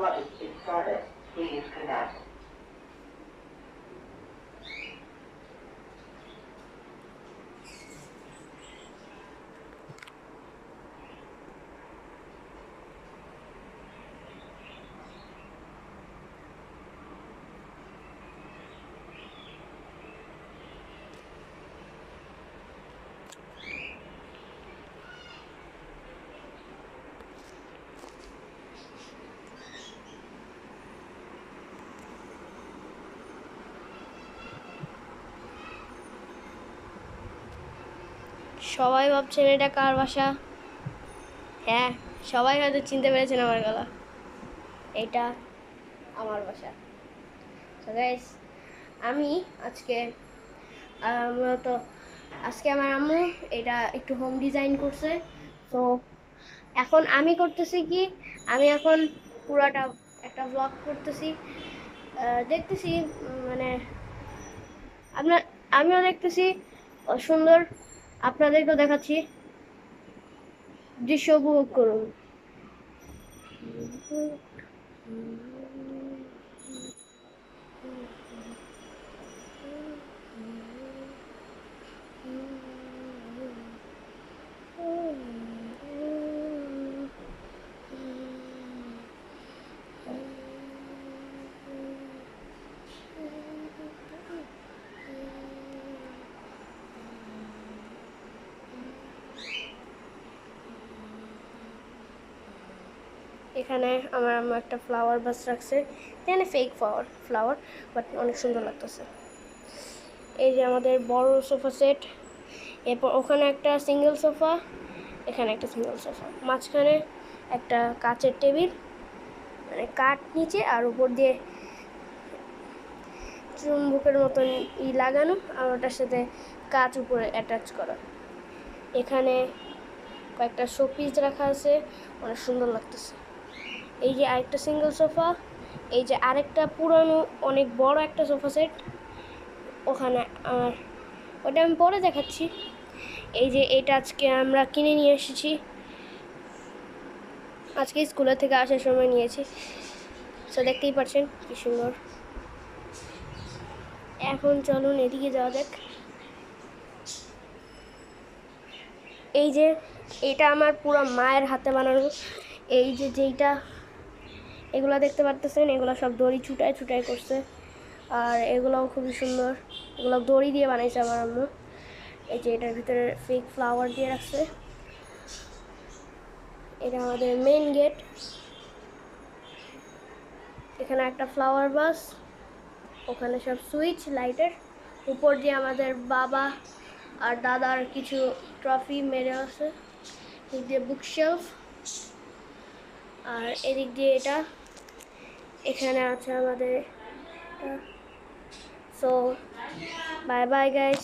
Flight is started. Please connect. সবাই ভাবছেন এটা কার বাসা? হ্যাঁ, সবাই হয়তো চিনতে পেরেছেন আমার গলা। এটা আমার বাসা। সো গাইস, আমি আজকে মূলত আজকে আমার আম্মু এটা একটু হোম ডিজাইন করছে। তো এখন আমি করতেছি কি, আমি এখন পুরাটা একটা ব্লগ করতেছি, দেখতেছি মানে আমিও দেখতেছি সুন্দর, আপনাদেরকেও দেখাচ্ছি, দৃশ্য উপভোগ করুন। এখানে আমার আম্মু একটা ফ্লাওয়ার বাস রাখছে, এখানে ফেক ফ্লাওয়ার বাট অনেক সুন্দর লাগতেছে। এই যে আমাদের বড় সোফা সেট, এরপর ওখানে একটা সিঙ্গেল সোফা, এখানে একটা সিঙ্গেল সোফা, মাঝখানে একটা কাচের টেবিল, মানে কাঠ নিচে আর উপর দিয়ে চুম্বকের মতন লাগানো, আর ওটার সাথে কাচ উপরে অ্যাটাচ করা। এখানে কয়েকটা শোপিস রাখা আছে, অনেক সুন্দর লাগতেছে। এই যে আরেকটা সিঙ্গেল সোফা, এই যে আরেকটা পুরানো অনেক বড় একটা সোফা সেট ওখানে, আর ওটা আমি পরে দেখাচ্ছি। এই যে এটা আজকে আমরা কিনে নিয়ে এসেছি, আজকে স্কুলের থেকে আসার সময় নিয়েছি। সো দেখতেই পাচ্ছেন কি সুন্দর। এখন চলুন এদিকে যাওয়া যাক। এই যে এটা আমার পুরো মায়ের হাতে বানানো, এই যে যেইটা এগুলো দেখতে পারতেছেন, এগুলো সব দড়ি ছুটায় ছুটায় করছে, আর এগুলোও খুবই সুন্দর, এগুলো দড়ি দিয়ে বানাইছে আমার আম্মু। এই যে এটার ভিতরে ফেক ফ্লাওয়ার দিয়ে রাখছে। এটা আমাদের মেইন গেট, এখানে একটা ফ্লাওয়ার বাস, ওখানে সব সুইচ লাইটের, উপর দিয়ে আমাদের বাবা আর দাদার কিছু ট্রফি মেরে আছে, এদিক দিয়ে বুকশেলফ, আর এদিক দিয়ে এটা, এখানে আছে আমাদের। So bye bye guys.